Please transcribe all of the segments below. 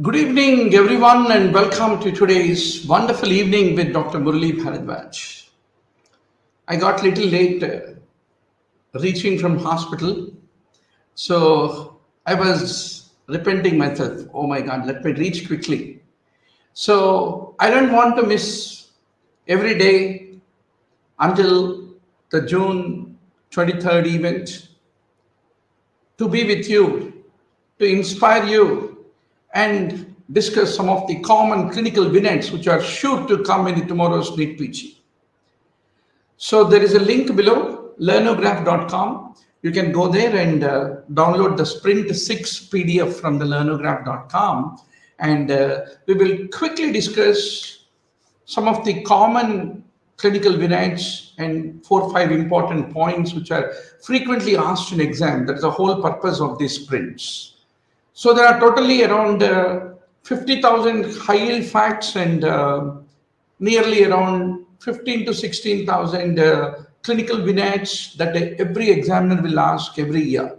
Good evening, everyone, and welcome to today's wonderful evening with Dr. Murali Bharadwaj. I got little late reaching from hospital, so I was repenting myself. Oh my God, let me reach quickly. So I don't want to miss every day until the June 23rd event to be with you, to inspire you, and discuss some of the common clinical vignettes which are sure to come in tomorrow's neetpg. So there is a link below, learnograph.com. You can go there and download the Sprint 6 PDF from the learnograph.com, and we will quickly discuss some of the common clinical vignettes and 4 or 5 important points which are frequently asked in exam. That's the whole purpose of these sprints. So there are totally around 50,000 high-yield facts and nearly around 15 to 16,000 clinical vignettes that every examiner will ask every year,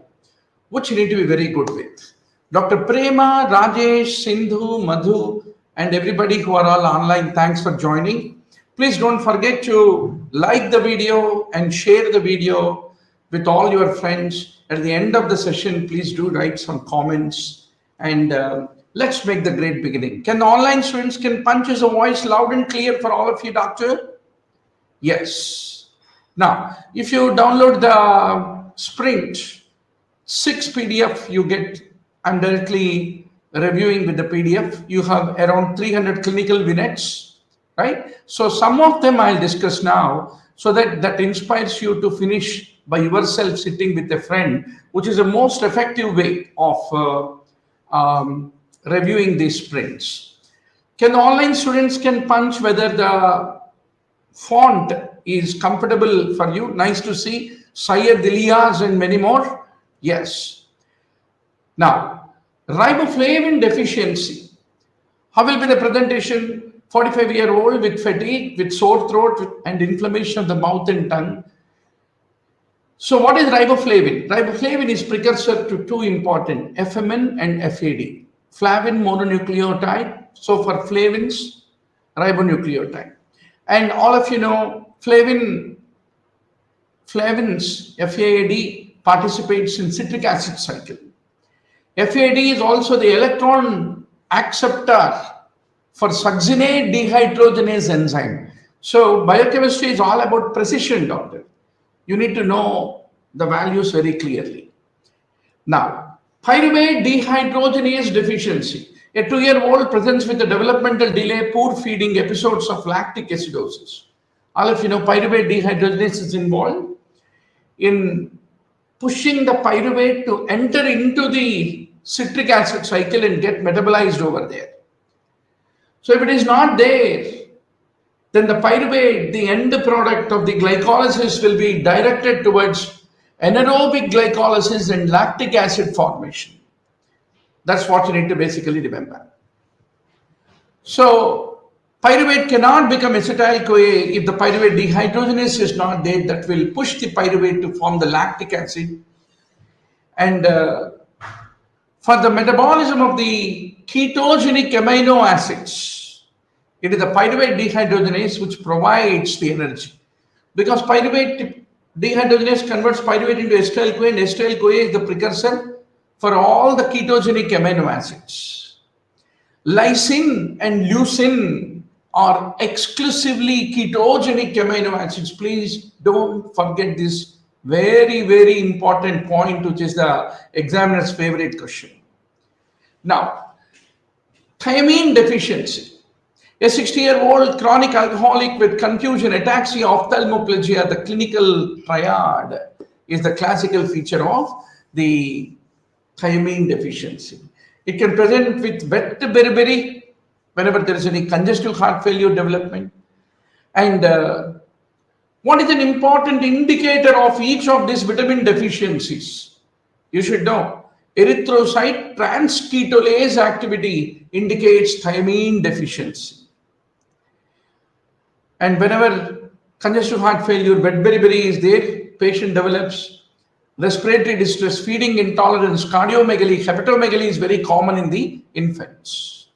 which you need to be very good with. Dr. Prema, Rajesh, Sindhu, Madhu, and everybody who are all online, thanks for joining. Please don't forget to like the video and share the video with all your friends. At the end of the session, please do write some comments, and let's make the great beginning. Can the online students can punch his voice loud and clear for all of you, doctor? Yes. Now, if you download the Sprint 6 PDF, you get, I'm directly reviewing with the PDF. You have around 300 clinical vignettes, right? So some of them I'll discuss now so that inspires you to finish by yourself sitting with a friend, which is the most effective way of reviewing these sprints. Can the online students can punch whether the font is comfortable for you? Nice to see Syed Ilyas and many more. Yes. Now, riboflavin deficiency. How will be the presentation? 45-year-old with fatigue, with sore throat and inflammation of the mouth and tongue. So what is riboflavin? Riboflavin is precursor to two important, FMN and FAD. Flavin mononucleotide. So for flavins, ribonucleotide. And all of you know, flavins, FAD, participates in citric acid cycle. FAD is also the electron acceptor for succinate dehydrogenase enzyme. So biochemistry is all about precision, doctor. You need to know the values very clearly. Now, pyruvate dehydrogenase deficiency. A 2-year-old presents with a developmental delay, poor feeding, episodes of lactic acidosis. All of you know pyruvate dehydrogenase is involved in pushing the pyruvate to enter into the citric acid cycle and get metabolized over there. So if it is not there, then the pyruvate, the end product of the glycolysis, will be directed towards anaerobic glycolysis and lactic acid formation. That's what you need to basically remember. So pyruvate cannot become acetyl-CoA if the pyruvate dehydrogenase is not there. That will push the pyruvate to form the lactic acid. And for the metabolism of the ketogenic amino acids, it is the pyruvate dehydrogenase which provides the energy. Because pyruvate dehydrogenase converts pyruvate into acetyl-CoA, and acetyl-CoA is the precursor for all the ketogenic amino acids. Lysine and leucine are exclusively ketogenic amino acids. Please don't forget this very, very important point, which is the examiner's favorite question. Now, thiamine deficiency. A 60-year-old chronic alcoholic with confusion, ataxia, ophthalmoplegia, the clinical triad is the classical feature of the thiamine deficiency. It can present with wet beriberi whenever there is any congestive heart failure development. And what is an important indicator of each of these vitamin deficiencies? You should know. Erythrocyte transketolase activity indicates thiamine deficiency. And whenever congestive heart failure, wet beriberi is there, patient develops respiratory distress, feeding intolerance, cardiomegaly, hepatomegaly is very common in the infants.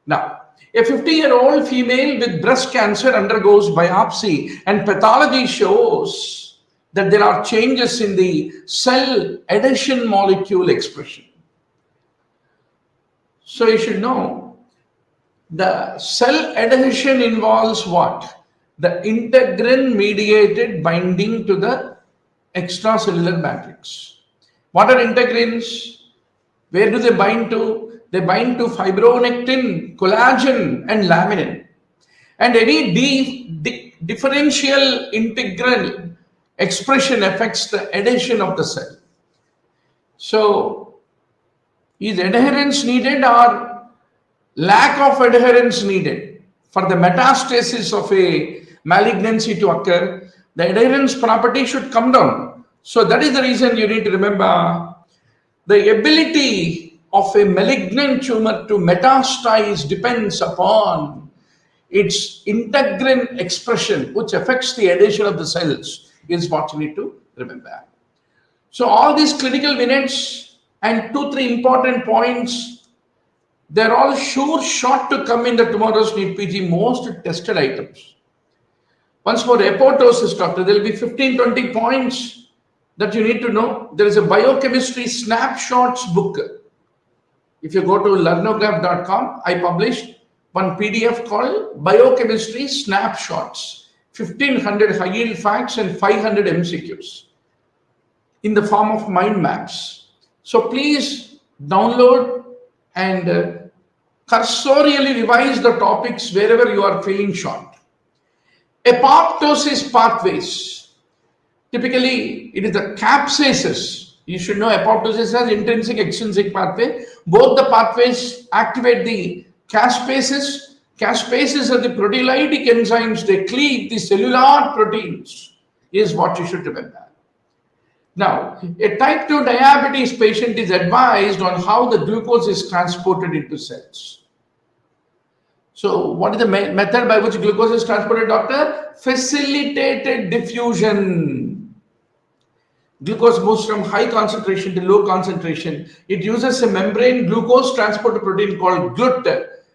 Now, a 50-year-old female with breast cancer undergoes biopsy and pathology shows that there are changes in the cell adhesion molecule expression. So you should know the cell adhesion involves what? The integrin mediated binding to the extracellular matrix. What are integrins? Where do they bind to? They bind to fibronectin, collagen, and laminin. And any differential integral expression affects the adhesion of the cell. So, is adherence needed or lack of adherence needed for the metastasis of a malignancy to occur? The adherence property should come down. So that is the reason you need to remember the ability of a malignant tumor to metastasize depends upon its integrin expression, which affects the adhesion of the cells, is what you need to remember. So all these clinical minutes and 2-3 important points, they're all sure shot to come in the tomorrow's neetpg most tested items. Once more, apoptosis, doctor, there will be 15-20 points that you need to know. There is a biochemistry snapshots book. If you go to learnograph.com, I published one PDF called Biochemistry Snapshots, 1500 high yield facts and 500 MCQs in the form of mind maps. So please download and cursorially revise the topics wherever you are feeling short. Apoptosis pathways. Typically, it is the capsaicin. You should know apoptosis has intrinsic, extrinsic pathway. Both the pathways activate the caspases. Caspases are the proteolytic enzymes. They cleave the cellular proteins, is what you should remember. Now, a type 2 diabetes patient is advised on how the glucose is transported into cells. So, what is the method by which glucose is transported, doctor? Facilitated diffusion. Glucose moves from high concentration to low concentration. It uses a membrane glucose transporter protein called GLUT.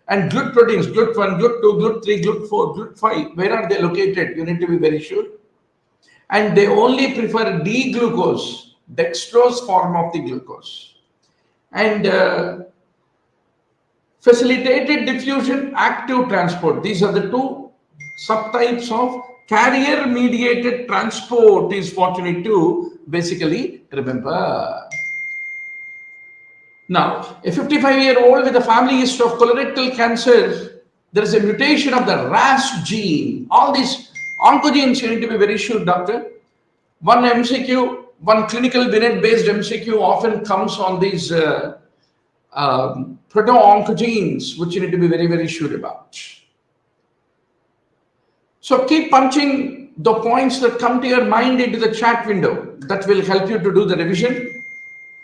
And GLUT proteins, GLUT1, GLUT2, GLUT3, GLUT4, GLUT5, where are they located? You need to be very sure. And they only prefer D-glucose, dextrose form of the glucose. And facilitated diffusion, active transport. These are the two subtypes of carrier-mediated transport is what you need to basically remember. Now, a 55-year-old with a family history of colorectal cancer, there is a mutation of the RAS gene. All these oncogenes you need to be very sure, doctor. One MCQ, one clinical Binet-based MCQ often comes on these proto-oncogenes, which you need to be very, very sure about. So keep punching the points that come to your mind into the chat window. That will help you to do the revision.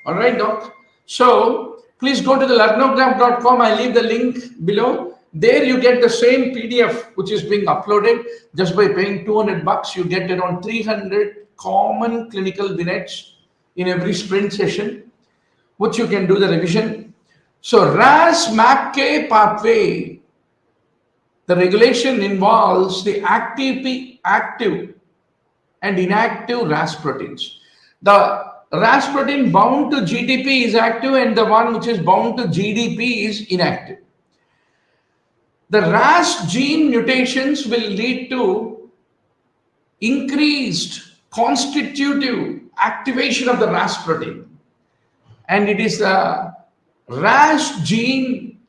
All right, doc. So please go to the learnograph.com. I leave the link below. There you get the same PDF which is being uploaded. Just by paying $200, you get around 300 common clinical vignettes in every sprint session, which you can do the revision. So RAS-MAPK pathway, the regulation involves the active and inactive RAS proteins. The RAS protein bound to GTP is active and the one which is bound to GDP is inactive. The RAS gene mutations will lead to increased constitutive activation of the RAS protein. And it is the RAS gene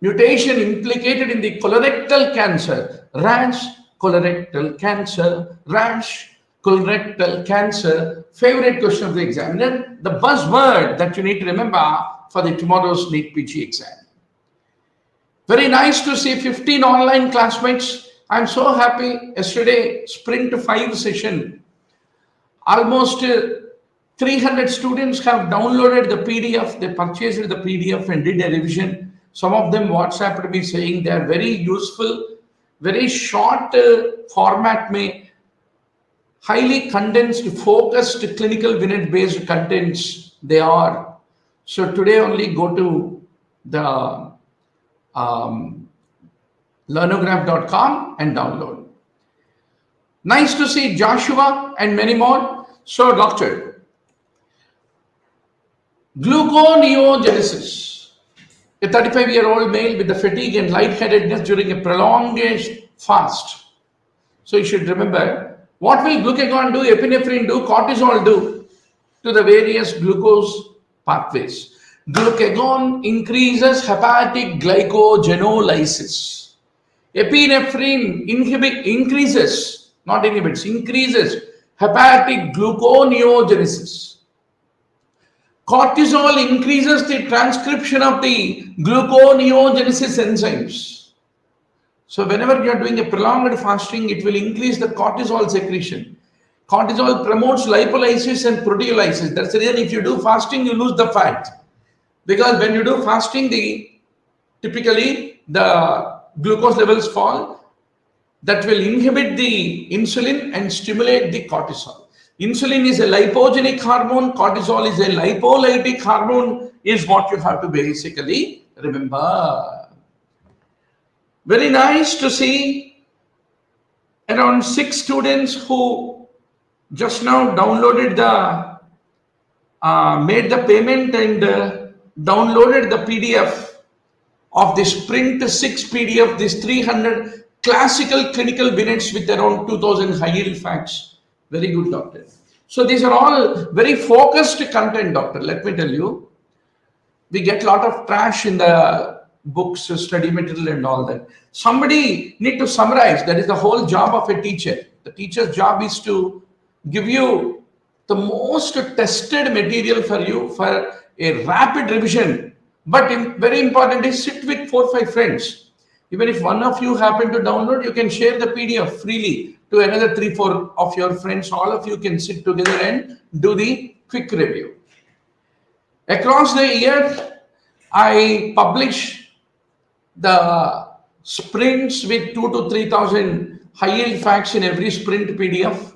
mutation implicated in the colorectal cancer. RAS colorectal cancer, RAS colorectal cancer. Favorite question of the examiner, the buzzword that you need to remember for the tomorrow's neetpg exam. Very nice to see 15 online classmates. I'm so happy. Yesterday, Sprint 5 session. Almost 300 students have downloaded the PDF. They purchased the PDF and did a revision. Some of them WhatsApped me saying they are very useful. Very short format में highly condensed, focused clinical vignette-based contents they are. So today only go to the learnograph.com and download. Nice to see Joshua and many more. So, doctor, gluconeogenesis. A 35-year-old male with the fatigue and lightheadedness during a prolonged fast. So you should remember, what will glucagon do, epinephrine do, cortisol do to the various glucose pathways? Glucagon increases hepatic glycogenolysis. Epinephrine increases hepatic gluconeogenesis. Cortisol increases the transcription of the gluconeogenesis enzymes. So whenever you are doing a prolonged fasting, it will increase the cortisol secretion. Cortisol promotes lipolysis and proteolysis. That's the reason if you do fasting, you lose the fat. Because when you do fasting, typically the glucose levels fall. That will inhibit the insulin and stimulate the cortisol. Insulin is a lipogenic hormone, cortisol is a lipolytic hormone, is what you have to basically remember. Very nice to see around 6 students who just now downloaded made the payment and downloaded the PDF of this Print 6 PDF, this 300 classical clinical vignettes with around 2000 high-yield facts. Very good, doctor. So these are all very focused content, doctor. Let me tell you, we get a lot of trash in the books, study material and all that. Somebody need to summarize. That is the whole job of a teacher. The teacher's job is to give you the most tested material for you for a rapid revision. But very important is sit with 4 or 5 friends. Even if one of you happen to download, you can share the PDF freely to another 3 or 4 of your friends. All of you can sit together and do the quick review. Across the year, I publish the sprints with 2,000 to 3,000 high-yield facts in every sprint PDF.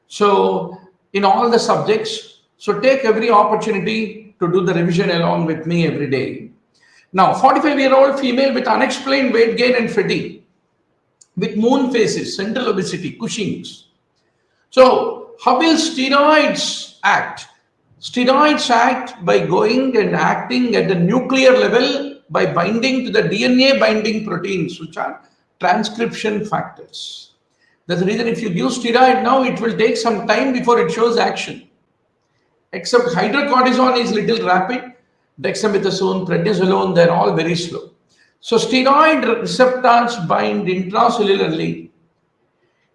So in all the subjects, so take every opportunity to do the revision along with me every day. Now, 45-year-old female with unexplained weight gain and fatigue, with moon phases, central obesity, Cushing's. So how will steroids act? Steroids act by going and acting at the nuclear level by binding to the DNA binding proteins, which are transcription factors. That's the reason if you give steroid now, it will take some time before it shows action. Except hydrocortisone is little rapid, dexamethasone, prednisolone, they're all very slow. So steroid receptors bind intracellularly.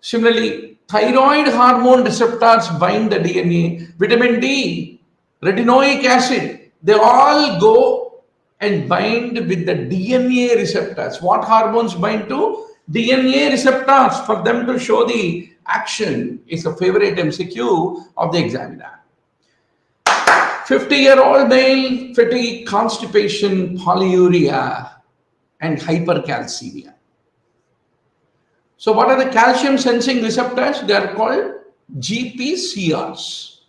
Similarly, thyroid hormone receptors bind the DNA. Vitamin D, retinoic acid, they all go and bind with the DNA receptors. What hormones bind to? DNA receptors for them to show the action is a favorite MCQ of the examiner. 50-year-old male, fatigue, constipation, polyuria, and hypercalcemia. So what are the calcium sensing receptors? They are called GPCRs.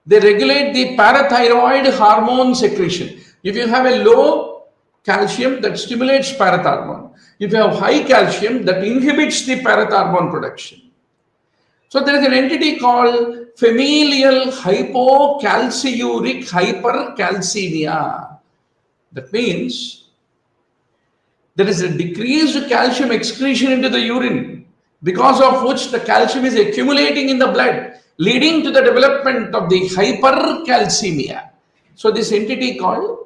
They regulate the parathyroid hormone secretion. If you have a low calcium, that stimulates parathormone. If you have high calcium, that inhibits the parathormone production. So there is an entity called familial hypocalciuric hypercalcemia. That means there is a decreased calcium excretion into the urine, because of which the calcium is accumulating in the blood, leading to the development of the hypercalcemia. So this entity called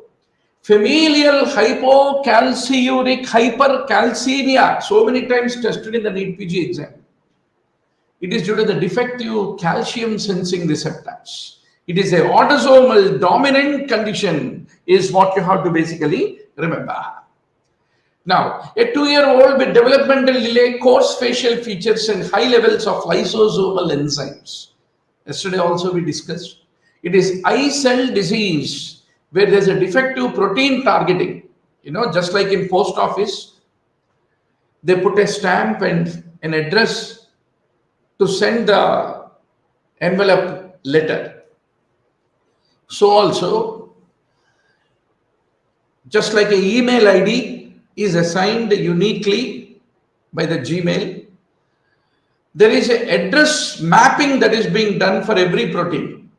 familial hypocalciuric hypercalcemia, so many times tested in the neetpg exam. It is due to the defective calcium sensing receptors. It is a autosomal dominant condition is what you have to basically remember. Now, a 2-year-old with developmental delay, coarse facial features and high levels of lysosomal enzymes. Yesterday also we discussed. It is eye cell disease where there is a defective protein targeting. You know, just like in post office, they put a stamp and an address to send the envelope letter. So also, just like an email ID is assigned uniquely by the Gmail, there is an address mapping that is being done for every protein.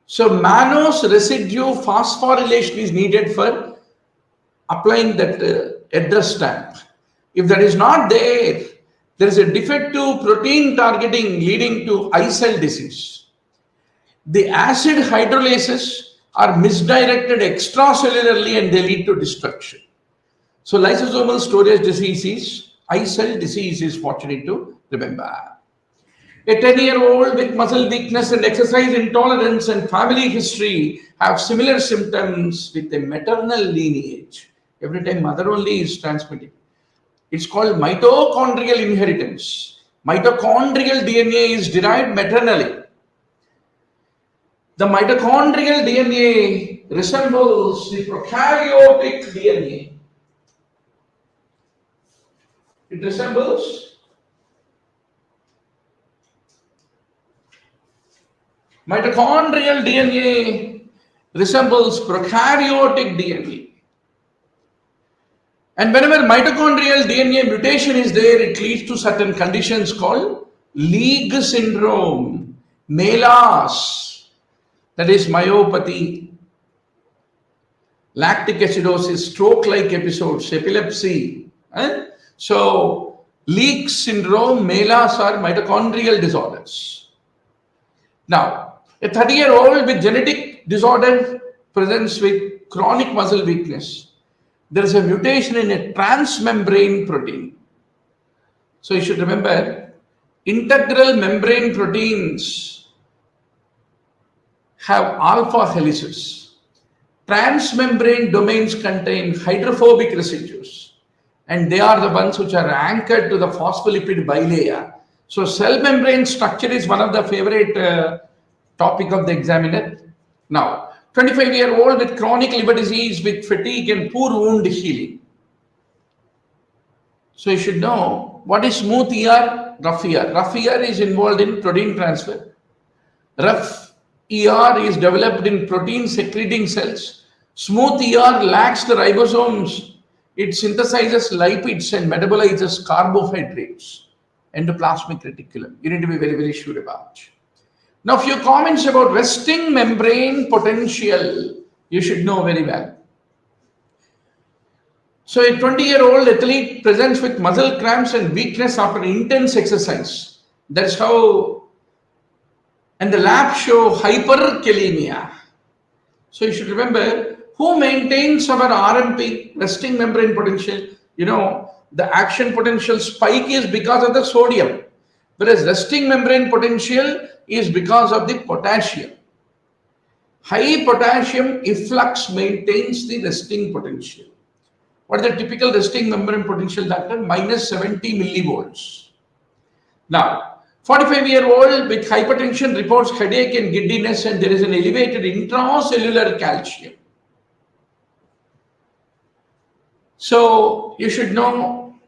So mannose residue phosphorylation is needed for applying that address stamp. If that is not there, there is a defective protein targeting leading to eye cell disease. The acid hydrolases are misdirected extracellularly and they lead to destruction. So lysosomal storage disease is eye cell disease is what you need to remember. A 10-year-old with muscle weakness and exercise intolerance and family history have similar symptoms with a maternal lineage. Every time mother only is transmitting. It's called mitochondrial inheritance. Mitochondrial DNA is derived maternally. The mitochondrial DNA resembles the prokaryotic DNA. It resembles mitochondrial DNA resembles prokaryotic DNA. And whenever mitochondrial DNA mutation is there, it leads to certain conditions called League syndrome, MELAS, that is myopathy, lactic acidosis, stroke-like episodes, epilepsy. So, League syndrome, MELAS are mitochondrial disorders. Now, a 30-year-old with genetic disorder presents with chronic muscle weakness. There is a mutation in a transmembrane protein. So you should remember, integral membrane proteins have alpha helices. Transmembrane domains contain hydrophobic residues, and they are the ones which are anchored to the phospholipid bilayer. So cell membrane structure is one of the favorite topic of the examiner. Now, 25-year-old with chronic liver disease with fatigue and poor wound healing. So you should know what is smooth ER, rough ER. Rough ER is involved in protein transfer. Rough ER is developed in protein secreting cells. Smooth ER lacks the ribosomes. It synthesizes lipids and metabolizes carbohydrates. Endoplasmic reticulum. You need to be very, very sure about. Now, a few comments about resting membrane potential you should know very well. So, a 20-year-old athlete presents with muscle cramps and weakness after intense exercise. That's how, and the labs show hyperkalemia. So, you should remember who maintains our RMP, resting membrane potential. You know, the action potential spike is because of the sodium, whereas resting membrane potential is because of the potassium. High potassium efflux maintains the resting potential. What is the typical resting membrane potential, doctor? Minus 70 millivolts. Now, 45-year-old with hypertension reports headache and giddiness, and there is an elevated intracellular calcium. So, you should know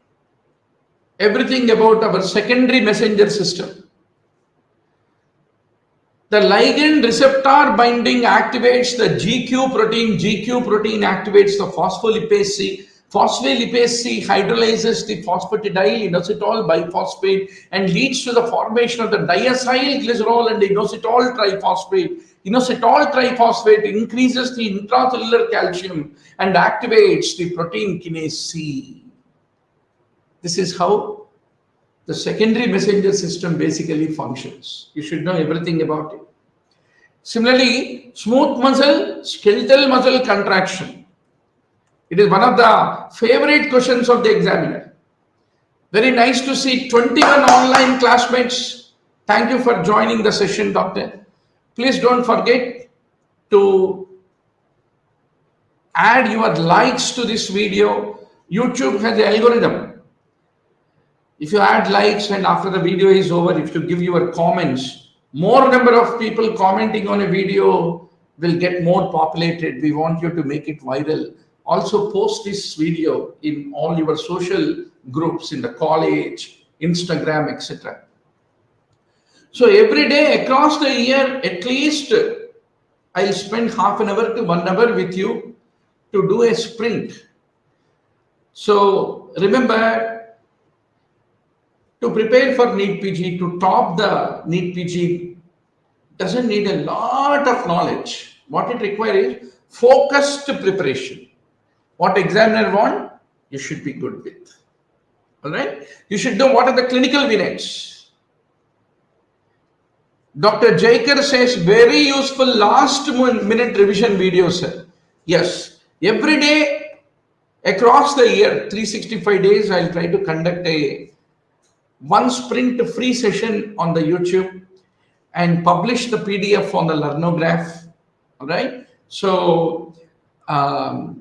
everything about our secondary messenger system. The ligand receptor binding activates the GQ protein. GQ protein activates the phospholipase C. Phospholipase C hydrolyzes the phosphatidyl inositol biphosphate and leads to the formation of the diacyl glycerol and inositol triphosphate. Inositol triphosphate increases the intracellular calcium and activates the protein kinase C. This is how the secondary messenger system basically functions. You should know everything about it. Similarly, smooth muscle, skeletal muscle contraction. It is one of the favorite questions of the examiner. Very nice to see 21 online classmates. Thank you for joining the session, doctor. Please don't forget to add your likes to this video. YouTube has an algorithm. If you add likes and after the video is over, if you give your comments, more number of people commenting on a video will get more populated. We want you to make it viral. Also post this video in all your social groups, in the college, Instagram, etc. So every day across the year, at least I'll spend half an hour to 1 hour with you to do a sprint. So remember, to prepare for neetpg, to top the neetpg, doesn't need a lot of knowledge. What it requires is focused preparation. What examiner want, you should be good with. All right? You should know what are the clinical vignettes. Dr. Jaikar says, very useful last minute revision video, sir. Yes, every day across the year, 365 days, I'll try to conduct a one sprint free session on the YouTube and publish the PDF on the Learnograph. All right. So the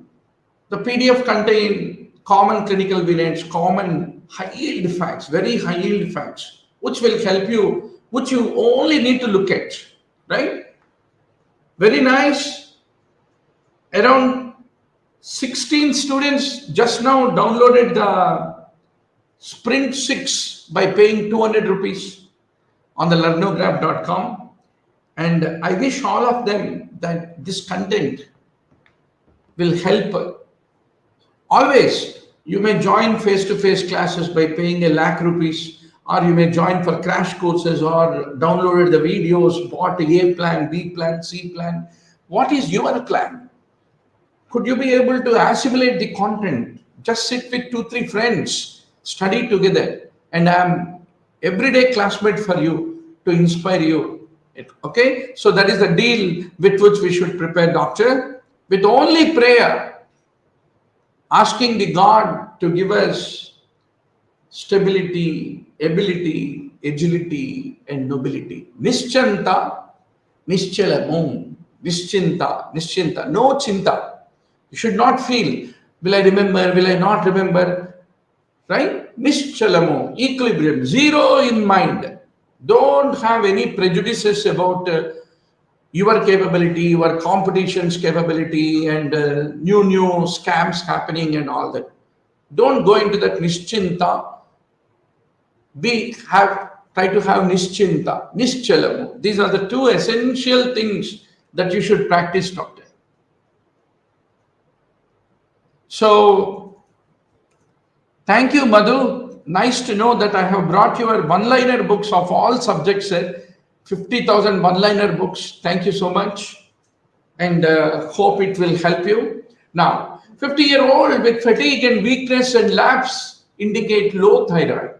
PDF contain common clinical vignettes, common high yield facts, very high yield facts, which will help you, which you only need to look at, right? Very nice. Around 16 students just now downloaded the Sprint 6 by paying 200 rupees on the learnograph.com. And I wish all of them that this content will help. Always, you may join face-to-face classes by paying ₹1,00,000, or you may join for crash courses or downloaded the videos, bought A plan, B plan, C plan. What is your plan? Could you be able to assimilate the content? Just sit with 2-3 friends, study together, and I'm everyday classmate for you to inspire you. Okay, so that is the deal with which we should prepare, doctor, with only prayer, asking the God to give us stability, ability, agility, and nobility. Nischanta, nischalamum, nischinta, no chinta. You should not feel, will I remember, will I not remember, right? Nischalamo, equilibrium, zero in mind. Don't have any prejudices about your capability, your competition's capability, and new scams happening and all that. Don't go into that nischinta. Try to have nischinta, nischalamu. These are the two essential things that you should practice, doctor. So, thank you, Madhu. Nice to know that I have brought your one-liner books of all subjects, 50,000 one-liner books. Thank you so much, and hope it will help you. Now, 50-year-old with fatigue and weakness and lapse indicate low thyroid.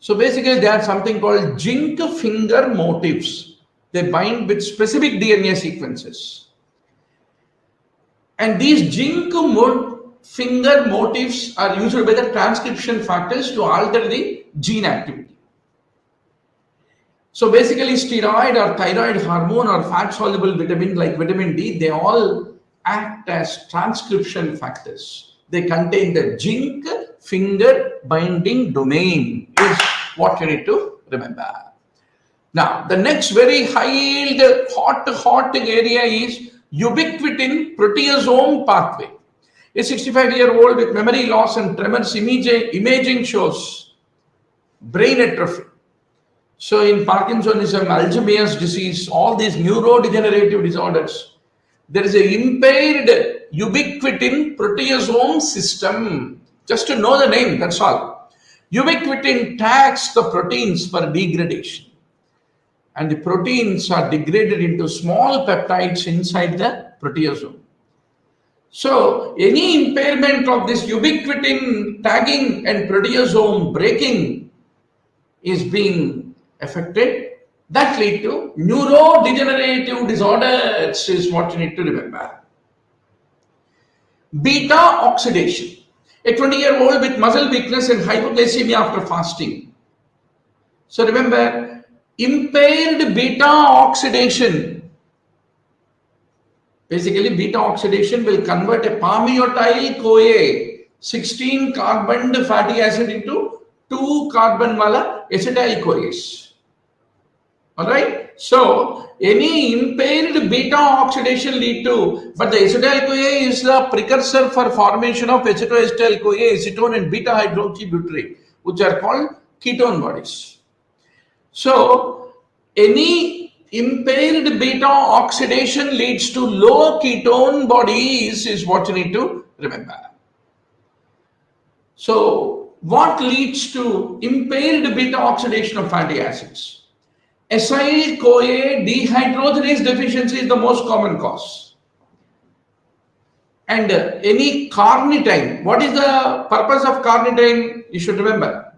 So basically, they are something called zinc finger motifs. They bind with specific DNA sequences. And these zinc finger motifs are used by the transcription factors to alter the gene activity. So basically, steroid or thyroid hormone or fat-soluble vitamin like vitamin D, they all act as transcription factors. They contain the zinc finger binding domain, is what you need to remember. Now, the next very high-yield, hot area is ubiquitin proteasome pathway. A 65-year-old with memory loss and tremors imaging shows brain atrophy. So in Parkinsonism, Alzheimer's disease, all these neurodegenerative disorders, there is an impaired ubiquitin proteasome system. Just to know the name, that's all. Ubiquitin tags the proteins for degradation. And the proteins are degraded into small peptides inside the proteasome. So any impairment of this ubiquitin tagging and proteasome breaking is being affected. That lead to neurodegenerative disorders is what you need to remember. Beta oxidation. A 20-year-old with muscle weakness and hypoglycemia after fasting. So remember, impaired beta oxidation. Basically, beta oxidation will convert a palmitoyl-CoA 16 carbon fatty acid into 2 carbon wala acetyl-CoAs. Alright, so any impaired beta oxidation lead to, but the acetyl-CoA is the precursor for formation of acetoacetyl-CoA, acetone and beta hydroxybutyrate, which are called ketone bodies. So any impaired beta oxidation leads to low ketone bodies is what you need to remember. So what leads to impaired beta oxidation of fatty acids? Acyl-CoA dehydrogenase deficiency is the most common cause. And any carnitine, what is the purpose of carnitine? You should remember.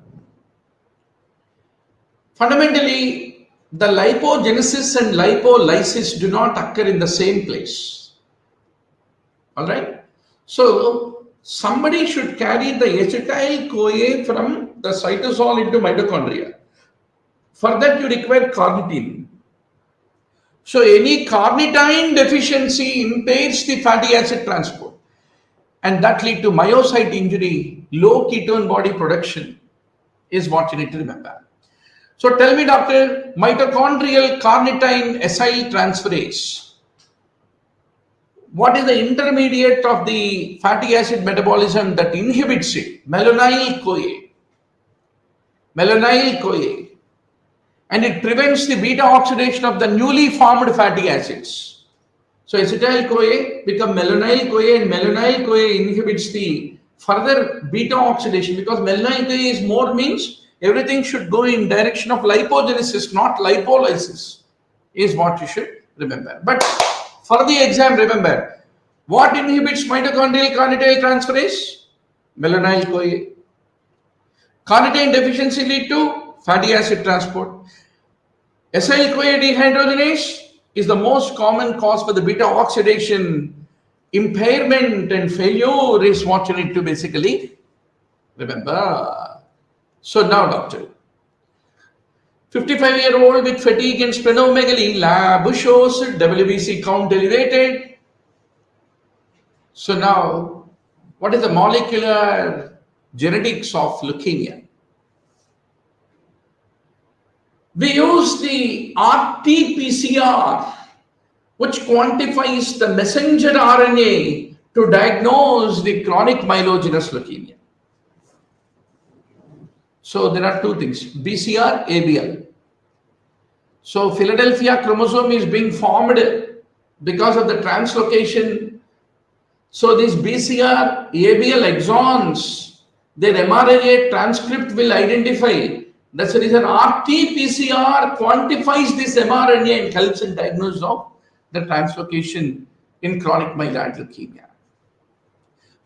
Fundamentally, the lipogenesis and lipolysis do not occur in the same place. All right. So somebody should carry the acetyl-CoA from the cytosol into mitochondria. For that, you require carnitine. So any carnitine deficiency impairs the fatty acid transport, and that lead to myocyte injury, low ketone body production is what you need to remember. So tell me, doctor, mitochondrial carnitine acyl transferase. What is the intermediate of the fatty acid metabolism that inhibits it? Malonyl-CoA. Malonyl-CoA. And it prevents the beta oxidation of the newly formed fatty acids. So acetyl-CoA becomes malonyl-CoA, and malonyl-CoA inhibits the further beta oxidation, because malonyl-CoA is more means everything should go in direction of lipogenesis, not lipolysis, is what you should remember. But for the exam, remember, what inhibits mitochondrial carnitine transferase? Malonyl-CoA. Carnitine deficiency lead to fatty acid transport. Acyl-CoA dehydrogenase is the most common cause for the beta oxidation. Impairment and failure is what you need to basically remember. So now, doctor, 55-year-old with fatigue and splenomegaly, lab shows WBC count elevated. So now, what is the molecular genetics of leukemia? We use the RT-PCR, which quantifies the messenger RNA to diagnose the chronic myelogenous leukemia. So there are two things, BCR, ABL. So Philadelphia chromosome is being formed because of the translocation. So these BCR, ABL exons, their mRNA transcript will identify. That's the reason RT-PCR quantifies this mRNA and helps in diagnosis of the translocation in chronic myeloid leukemia.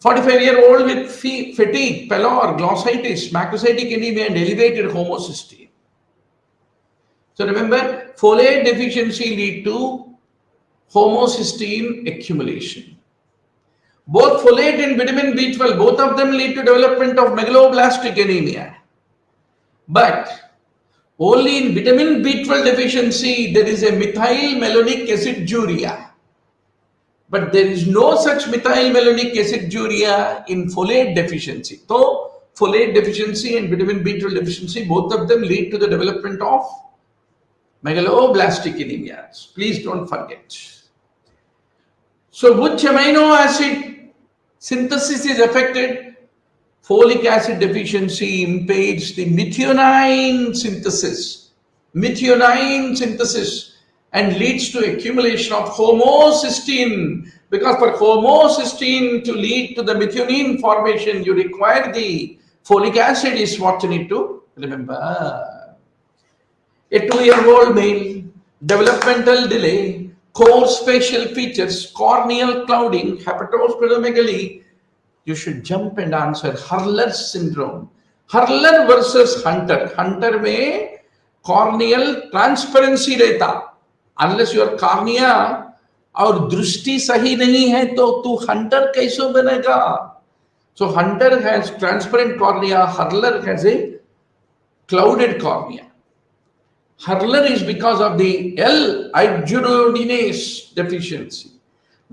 45-year-old with fatigue, pallor, glossitis, macrocytic anemia, and elevated homocysteine. So remember, folate deficiency lead to homocysteine accumulation. Both folate and vitamin B12, both of them lead to development of megaloblastic anemia. But only in vitamin B12 deficiency, there is a methylmalonic aciduria. But there is no such methylmalonic aciduria in folate deficiency. So, folate deficiency and vitamin B12 deficiency, both of them lead to the development of megaloblastic anemias. Please don't forget. So, which amino acid synthesis is affected? Folic acid deficiency impedes the methionine synthesis. Methionine synthesis. And leads to accumulation of homocysteine, because for homocysteine to lead to the methionine formation, you require the folic acid is what you need to remember. A 2-year-old male, developmental delay, coarse facial features, corneal clouding, hepatosplenomegaly. You should jump and answer Hurler syndrome. Hurler versus Hunter. Hunter में corneal transparency रहता. Unless your cornea और दृष्टि सही नहीं है तो तू Hunter कैसे बनेगा? So Hunter has transparent cornea, Hurler has a clouded cornea. Hurler is because of the L-iodinase deficiency.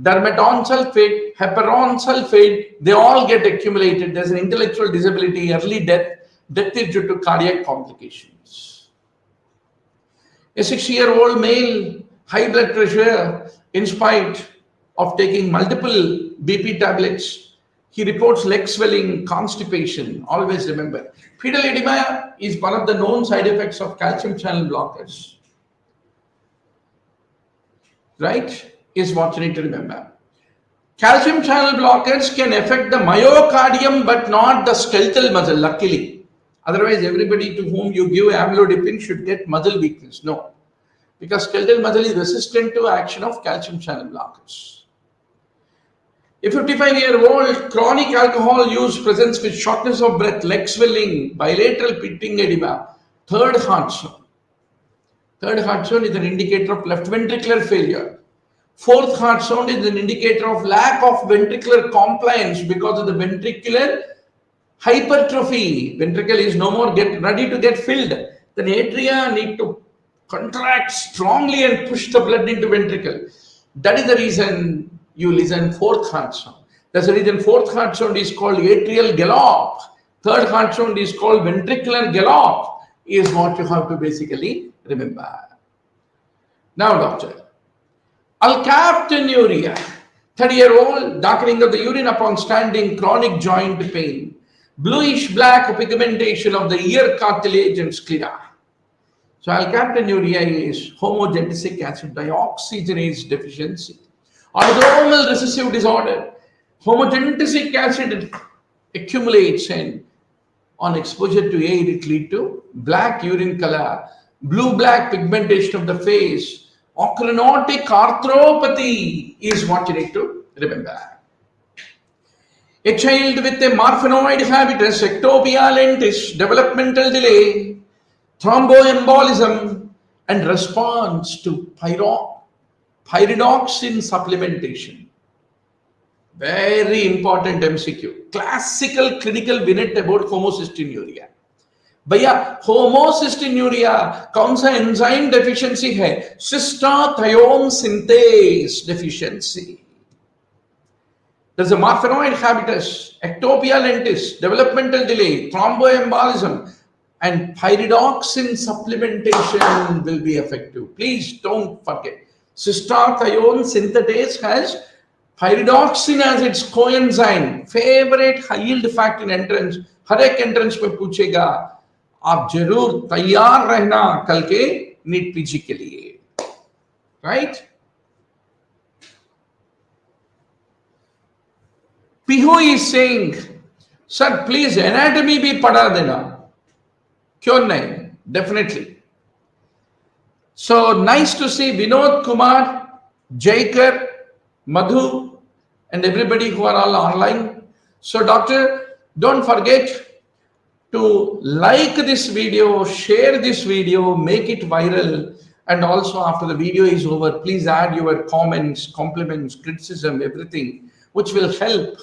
Dermaton sulfate, heparon sulfate, they all get accumulated. There's an intellectual disability, early death. Death is due to cardiac complications. A 60-year-old male, high blood pressure, in spite of taking multiple BP tablets. He reports leg swelling, constipation. Always remember. Pedal edema is one of the known side effects of calcium channel blockers. Right? Is what you need to remember. Calcium channel blockers can affect the myocardium but not the skeletal muscle, luckily. Otherwise, everybody to whom you give amlodipine should get muscle weakness. No. Because skeletal muscle is resistant to action of calcium channel blockers. A 55-year-old chronic alcohol use presents with shortness of breath, leg swelling, bilateral pitting edema, third heart zone. Third heart zone is an indicator of left ventricular failure. Fourth heart zone is an indicator of lack of ventricular compliance because of the ventricular hypertrophy. Ventricle is no more ready to get filled. Then atria need to contract strongly and push the blood into ventricle. That is the reason you listen fourth heart zone. That's the reason fourth heart zone is called atrial gallop. Third heart zone is called ventricular gallop, is what you have to basically remember. Now, doctor. Alkaptonuria, 30-year-old, darkening of the urine upon standing, chronic joint pain, bluish black pigmentation of the ear cartilage and sclera. So alkaptonuria is homogentisic acid dioxygenase deficiency. Autosomal recessive disorder. Homogentisic acid accumulates and on exposure to air it leads to black urine color, blue-black pigmentation of the face. Ochronotic arthropathy is what you need to remember. A child with a morphinoid habitus, ectopia lentis, developmental delay, thromboembolism, and response to pyridoxine supplementation. Very important MCQ. Classical clinical vignette about homocystinuria. भैया होमोसिस्टिन्यूरिया कौन सा enzyme deficiency है? Cystathionine synthase deficiency. There's a morphinoid habitus, ectopia lentis, developmental delay, thromboembolism, and pyridoxine supplementation will be effective. Please don't forget. Cystathione synthetase has pyridoxine as its coenzyme. Favorite high yield fact in entrance. हर एक entrance में पूछेगा. आप जरूर तैयार रहना कल के NEET PG के लिए. Right? Pihu is saying, sir, please anatomy भी पढ़ा देना. क्यों नहीं? Definitely. So nice to see Vinod Kumar, Jaikar, Madhu, and everybody who are all online. So doctor, don't forget to like this video, share this video, make it viral, and also after the video is over, please add your comments, compliments, criticism, everything, which will help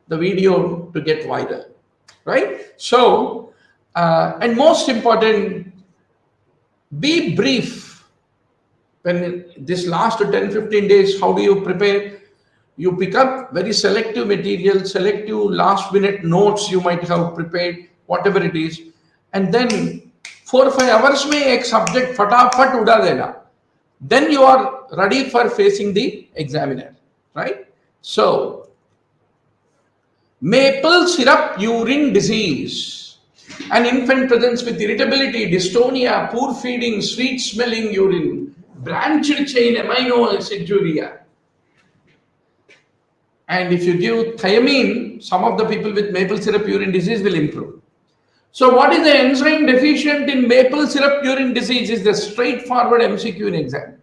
the video to get wider, right? So, and most important, be brief. When this last 10-15 days, how do you prepare? You pick up very selective material, selective last minute notes you might have prepared, whatever it is, and then 4 or 5 hours में एक subject फटाफट उड़ा देना. Then you are ready for facing the examiner, right? So, maple syrup urine disease. An infant presents with irritability, dystonia, poor feeding, sweet smelling urine, branched chain amino aciduria. And if you give thiamine, some of the people with maple syrup urine disease will improve. So what is the enzyme deficient in maple syrup urine disease is the straightforward MCQ in exam.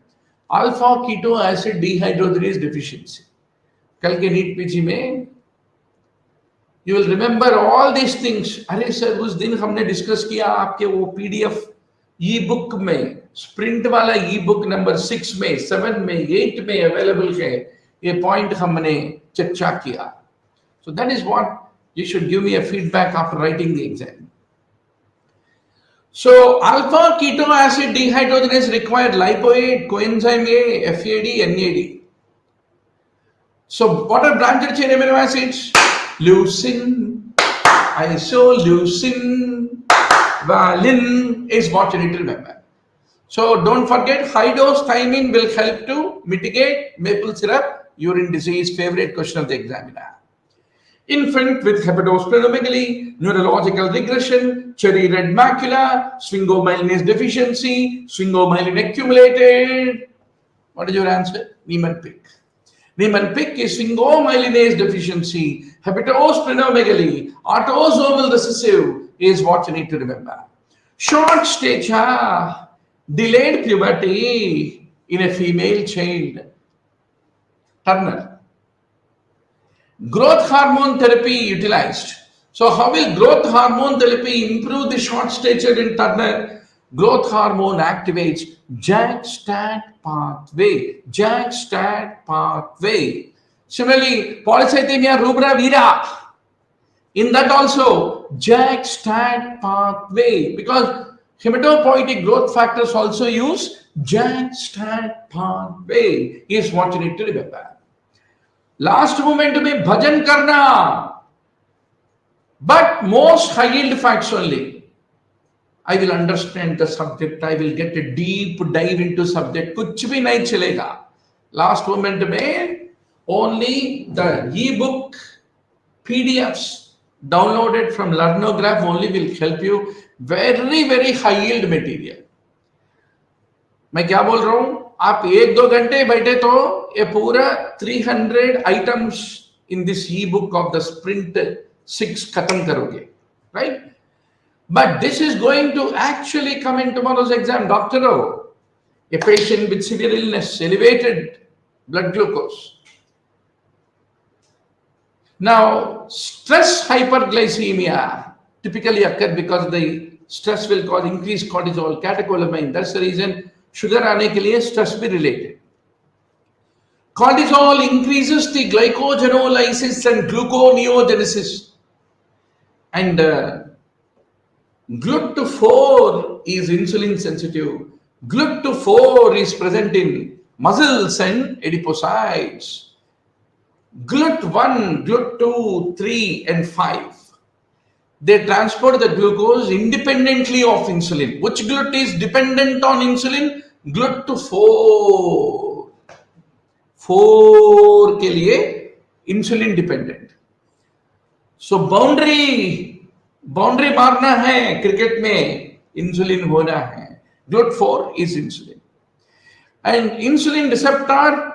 Alpha keto acid dehydrogenase deficiency. कल के NEET PG में you will remember all these things. अरे sir उस दिन हमने discuss किया आपके वो PDF e-book में, स्प्रिंट वाला e-book नंबर 6 में, 7 में, 8 में अवेलेबल है. ये पॉइंट हमने चर्चा किया. So that is what you should give me a feedback after writing the exam. So alpha keto acid dehydrogenase required lipoid, coenzyme A, FAD, NAD. So what are branched chain amino acids? Leucine, isoleucine, valine is what you need to remember. So don't forget, high dose thiamine will help to mitigate maple syrup urine disease, favorite question of the examiner. Infant with hepatosplenomegaly, neurological regression, cherry red macula, sphingomyelinase deficiency, sphingomyelin accumulated. What is your answer? Niemann-Pick. Niemann-Pick is sphingomyelinase deficiency, hepatosplenomegaly, autosomal recessive is what you need to remember. Short stature, delayed puberty in a female child. Turner. Growth hormone therapy utilized. So how will growth hormone therapy improve the short stature in Turner? Growth hormone activates JAK-STAT pathway. JAK-STAT pathway. Similarly, polycythemia rubra vera. In that also, JAK-STAT pathway. Because hematopoietic growth factors also use JAK-STAT pathway is what you need to remember. Last moment में भजन करना, but most high yield facts only. I will understand the subject. I will get a deep dive into subject. कुछ भी नहीं चलेगा. Last moment में only the e-book PDFs downloaded from Learnograph only will help you. Very high yield material. मैं क्या बोल रहा हूं? आप 1-2 घंटे बैठे तो ये पूरा 300 items in this ebook of the sprint 6 खत्म करोगे, right? But this is going to actually come in tomorrow's exam. Doctor हो, a patient with severe illness, elevated blood glucose. Now, stress hyperglycemia typically occur because the stress will cause increased cortisol, catecholamine. That's the reason sugar आने के लिए stress भी related. Cortisol increases the glycogenolysis and gluconeogenesis. And GLUT4 is insulin sensitive. GLUT4 is present in muscles and adipocytes. GLUT1, GLUT2, 3 and 5. They transport the glucose independently of insulin. Which GLUT is dependent on insulin? GLUT4. 4 के लिए insulin dependent. So boundary मारना है cricket में, insulin होना है. GLUT4 is insulin. And insulin receptor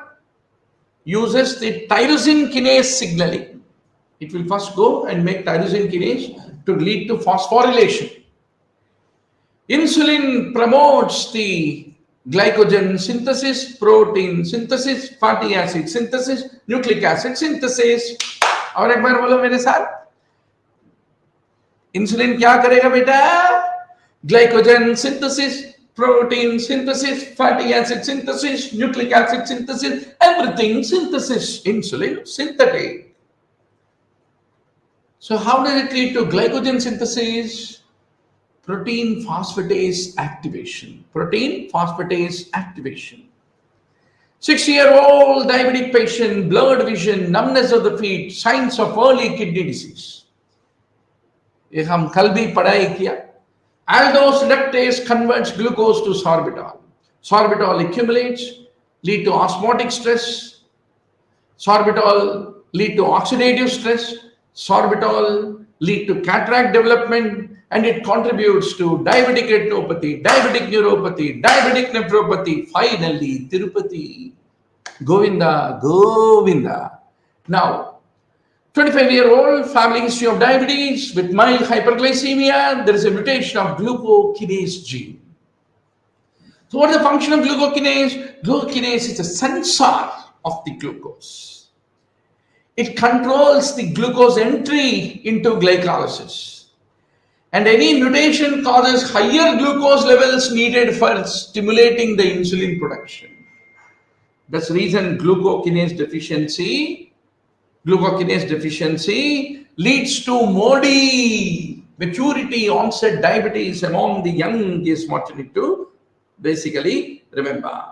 uses the tyrosine kinase signaling. It will first go and make tyrosine kinase to lead to phosphorylation. Insulin promotes the glycogen synthesis, protein synthesis, fatty acid synthesis, nucleic acid synthesis. और एक बार बोलो मेरे साथ, insulin क्या करेगा बेटा? Glycogen synthesis, protein synthesis, fatty acid synthesis, nucleic acid synthesis, everything synthesis, insulin synthetic. So how does it lead to glycogen synthesis? Protein phosphatase activation. Protein phosphatase activation. 6-year-old diabetic patient, blurred vision, numbness of the feet, signs of early kidney disease. ये हम कल भी पढ़ाई किया. Aldose reductase converts glucose to sorbitol. Sorbitol accumulates, lead to osmotic stress. Sorbitol lead to oxidative stress. Sorbitol lead to cataract development, and it contributes to diabetic retinopathy, diabetic neuropathy, diabetic nephropathy, finally Tirupati. Govinda, Govinda. Now, 25-year-old, family history of diabetes with mild hyperglycemia. There is a mutation of glucokinase gene. So what is the function of glucokinase? Glucokinase is a sensor of the glucose. It controls the glucose entry into glycolysis. And any mutation causes higher glucose levels needed for stimulating the insulin production. That's the reason glucokinase deficiency leads to MODY, maturity onset diabetes among the young is what you need to basically remember.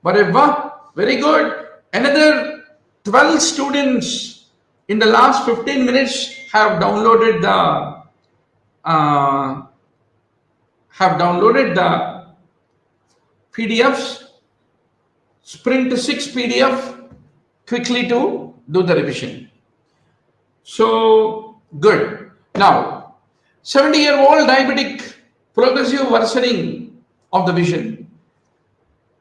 Whatever, very good. Another 12 students in the last 15 minutes have downloaded the PDFs, Sprint 6 PDF quickly to do the revision. So, good. Now, 70-year-old diabetic, progressive worsening of the vision.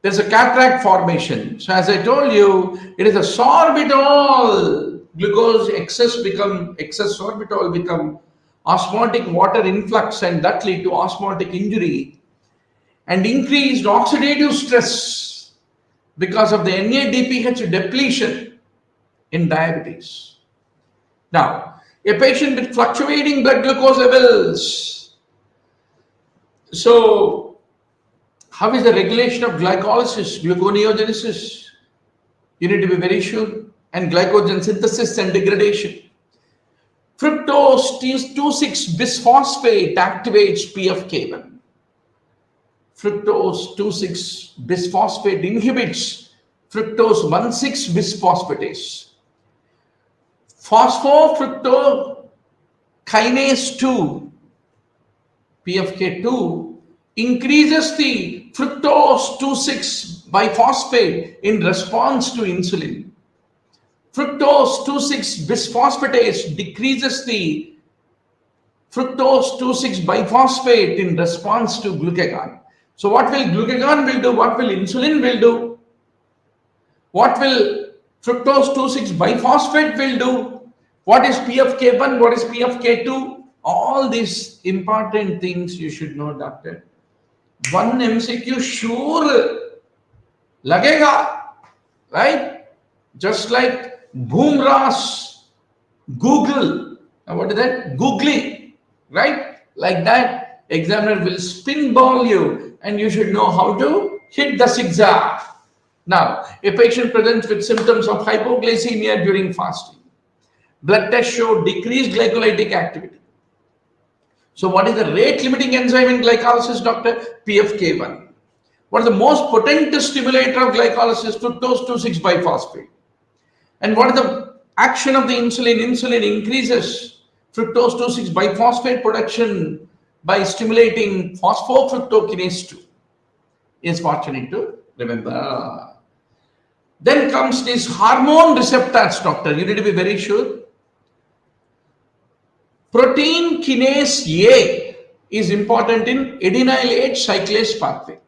There's a cataract formation. So, as I told you, it is a sorbitol. Glucose excess sorbitol become osmotic water influx, and that lead to osmotic injury and increased oxidative stress because of the NADPH depletion in diabetes. Now, a patient with fluctuating blood glucose levels. So, how is the regulation of glycolysis, gluconeogenesis? You need to be very sure. And glycogen synthesis and degradation. Fructose 2,6 bisphosphate activates PFK1. Fructose 2,6 bisphosphate inhibits fructose 1,6 bisphosphatase. Phosphofructokinase 2, PFK2, increases the fructose 2,6 biphosphate in response to insulin. Fructose 2,6 bisphosphatase decreases the fructose 2,6 biphosphate in response to glucagon. So what will glucagon will do? What will insulin will do? What will fructose 2,6 biphosphate will do? What is PFK1? What is PFK2? All these important things you should know, doctor. One MCQ sure lagega, right? Just like Boomras, Google, what is that? Googly, right? Like that, examiner will spinball you and you should know how to hit the zigzag. Now, a patient presents with symptoms of hypoglycemia during fasting. Blood tests show decreased glycolytic activity. So what is the rate limiting enzyme in glycolysis, doctor? PFK1. What is the most potent stimulator of glycolysis? Fructose 2,6 biphosphate. And what is the action of the insulin? Insulin increases fructose 2,6 biphosphate production by stimulating phosphofructokinase 2. Is what you need to remember. Then comes these hormone receptors, doctor. You need to be very sure. Protein kinase A is important in adenylate cyclase pathway.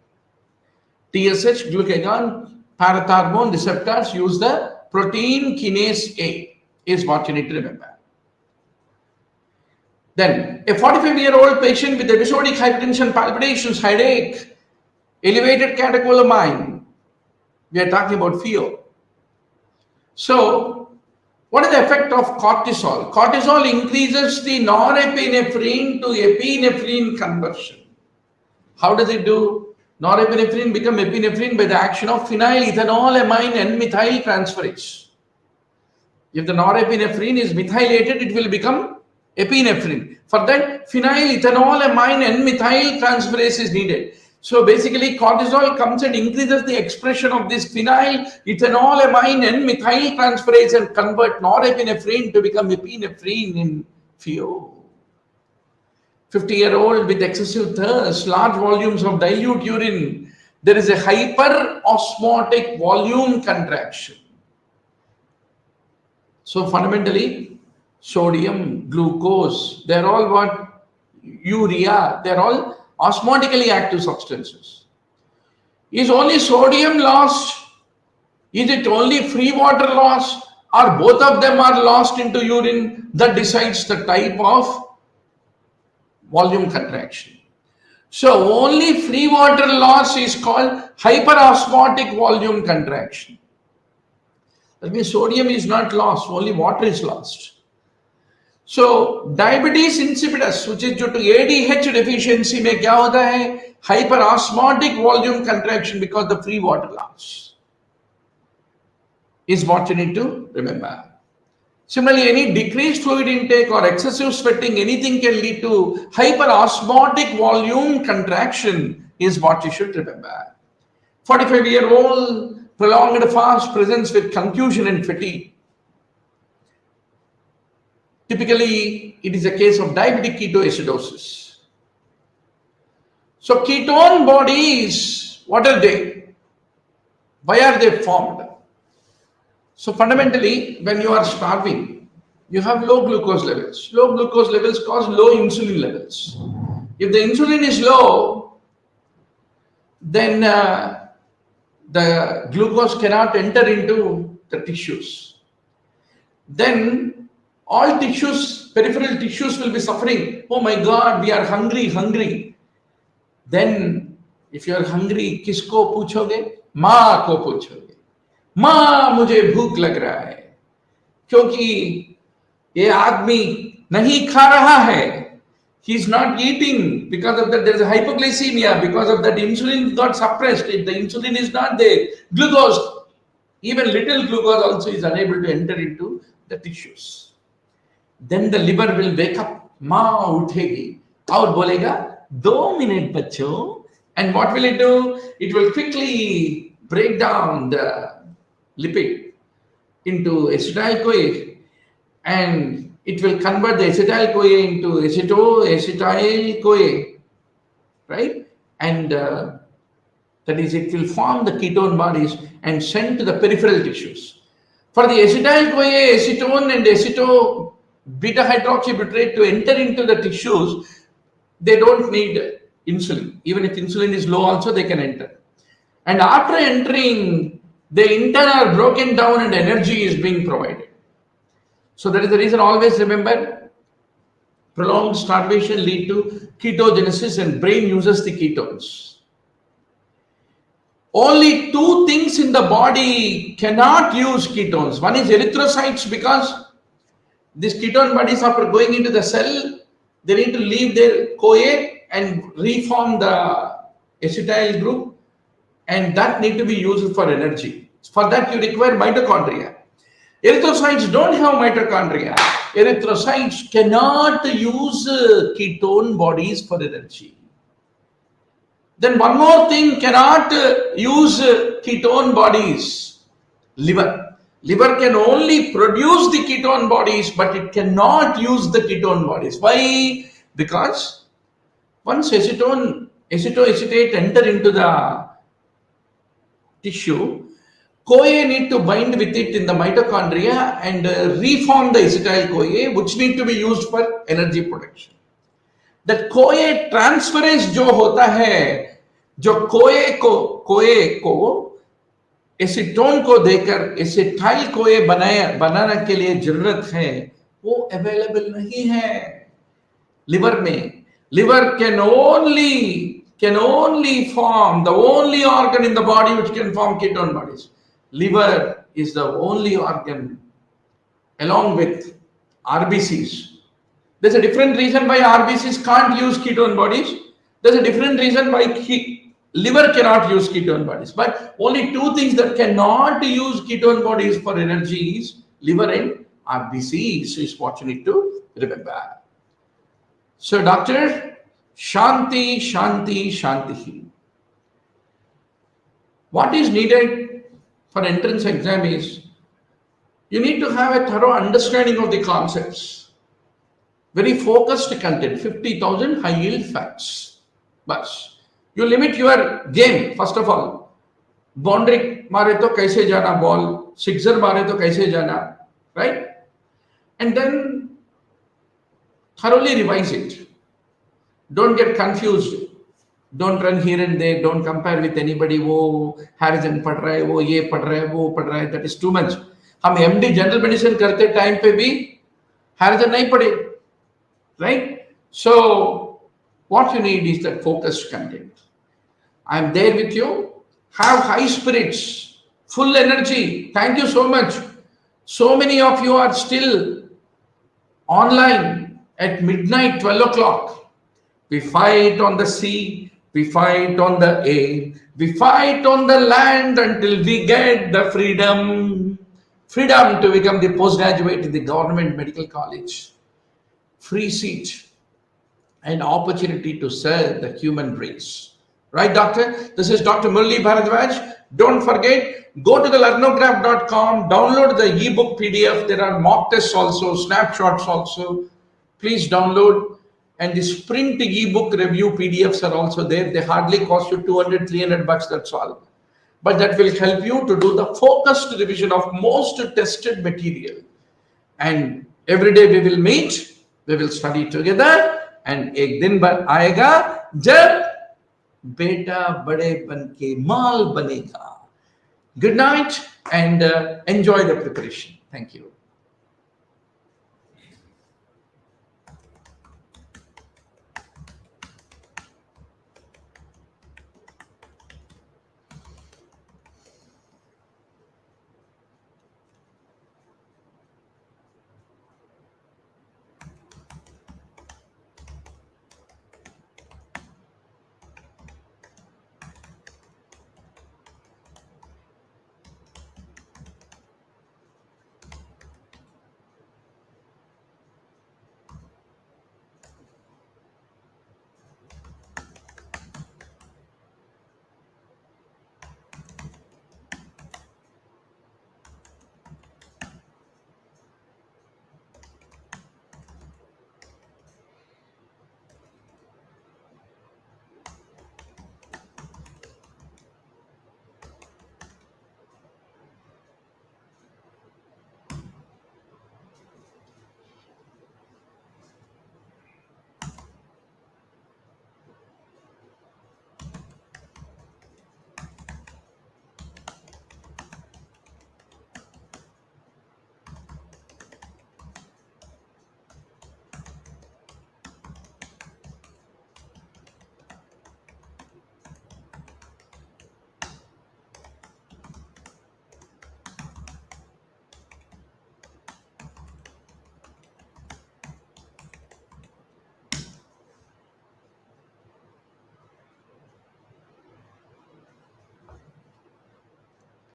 TSH, glucagon, parathormone receptors use the protein kinase A is what you need to remember. Then a 45-year-old patient with episodic hypertension, palpitations, headache, elevated catecholamine. We are talking about fear. So, what is the effect of cortisol? Cortisol increases the norepinephrine to epinephrine conversion. How does it do? Norepinephrine become epinephrine by the action of phenylethanolamine N-methyl transferase. If the norepinephrine is methylated, it will become epinephrine. For that, phenylethanolamine N-methyl transferase is needed. So basically, cortisol comes and increases the expression of this phenylethanolamine N-methyl transferase and convert norepinephrine to become epinephrine in few. 50-year-old with excessive thirst, large volumes of dilute urine, there is a hyperosmotic volume contraction. So fundamentally, sodium, glucose, they're all what? Urea, they're all osmotically active substances. Is only sodium lost? Is it only free water lost? Or both of them are lost into urine? That decides the type of volume contraction. So only free water loss is called hyperosmotic volume contraction. That means sodium is not lost, only water is lost. So diabetes insipidus, which is due to ADH deficiency, में क्या होता है? Hyperosmotic volume contraction because the free water loss is what you need to remember. Similarly, any decreased fluid intake or excessive sweating, anything can lead to hyperosmotic volume contraction is what you should remember. 45-year-old prolonged fast presents with confusion and fatigue. Typically, it is a case of diabetic ketoacidosis. So ketone bodies, what are they? Why are they formed? So fundamentally, when you are starving, you have low glucose levels. Low glucose levels cause low insulin levels. If the insulin is low, then the glucose cannot enter into the tissues. Then all tissues, peripheral tissues will be suffering. Oh my God, we are hungry, hungry. Then if you are hungry, किसको पूछोगे? माँ को पूछोगे. माँ मुझे भूख लग रहा है क्योंकि ये आदमी नहीं खा रहा है. He is not eating. Because of that, there is a hypoglycemia. Because of that, insulin got suppressed. If the insulin is not there, glucose, even little glucose also is unable to enter into the tissues. Then the liver will wake up. माँ उठेगी और बोलेगा 2 minute बच्चों. And what will it do? It will quickly break down the lipid into acetyl-CoA, and it will convert the acetyl-CoA into acetyl-CoA, right? And that is, it will form the ketone bodies and send to the peripheral tissues. For the acetyl-CoA, acetone and aceto beta hydroxybutyrate to enter into the tissues, they don't need insulin. Even if insulin is low also, they can enter. And after entering, the internal are broken down and energy is being provided. So that is the reason, always remember, prolonged starvation lead to ketogenesis and brain uses the ketones. Only 2 things in the body cannot use ketones. One is erythrocytes, because these ketone bodies, after going into the cell, they need to leave their CoA and reform the acetyl group, and that need to be used for energy. For that you require mitochondria. Erythrocytes don't have mitochondria. Erythrocytes cannot use ketone bodies for energy. Then one more thing cannot use ketone bodies. Liver. Liver can only produce the ketone bodies, but it cannot use the ketone bodies. Why? Because once acetoacetate enter into the tissue, CoA need to bind with it in the mitochondria and reform the acetyl-CoA, which need to be used for energy production. That CoA transference जो होता है, जो CoA को acetone को देकर एसिटाइल-CoA बनाने के लिए जरूरत है, वो अवेलेबल नहीं है लिवर में. Liver can only form, the only organ in the body which can form ketone bodies. Liver is the only organ, along with RBCs. There's a different reason why RBCs can't use ketone bodies. There's a different reason why liver cannot use ketone bodies. But only 2 things that cannot use ketone bodies for energy is liver and RBCs, is what you need to remember. So, doctor, Shanti, Shanti, Shanti. What is needed for entrance exam is, you need to have a thorough understanding of the concepts. Very focused content, 50,000 high yield facts. But you limit your game, first of all. Boundary mare to kaise jana ball, sixer mare to kaise jana, right? And then thoroughly revise it. Don't get confused. Don't run here and there. Don't compare with anybody. वो Harrison पढ़ रहा है, वो ये पढ़ रहा है, वो पढ़ रहा है. That is too much. हम MD जनरल मेडिसिन करते टाइम पे भी Harrison नहीं पढ़े, right? So what you need is that focused content. I am there with you. Have high spirits, full energy. Thank you so much. So many of you are still online at midnight, 12 o'clock. We fight on the sea, we fight on the air, we fight on the land until we get the freedom. Freedom to become the postgraduate in the government medical college. Free seat and opportunity to serve the human race. Right, doctor? This is Dr. Murali Bharadwaj. Don't forget, go to the learnograph.com, download the ebook PDF. There are mock tests also, snapshots also. Please download. And the sprint ebook review PDFs are also there. They hardly cost you $200-300, that's all. But that will help you to do the focused revision of most tested material. And Every day we will meet, we will study together, and एक दिन आएगा जब बेटा बड़े बन के माल बनेगा. Good night and enjoy the preparation. Thank you.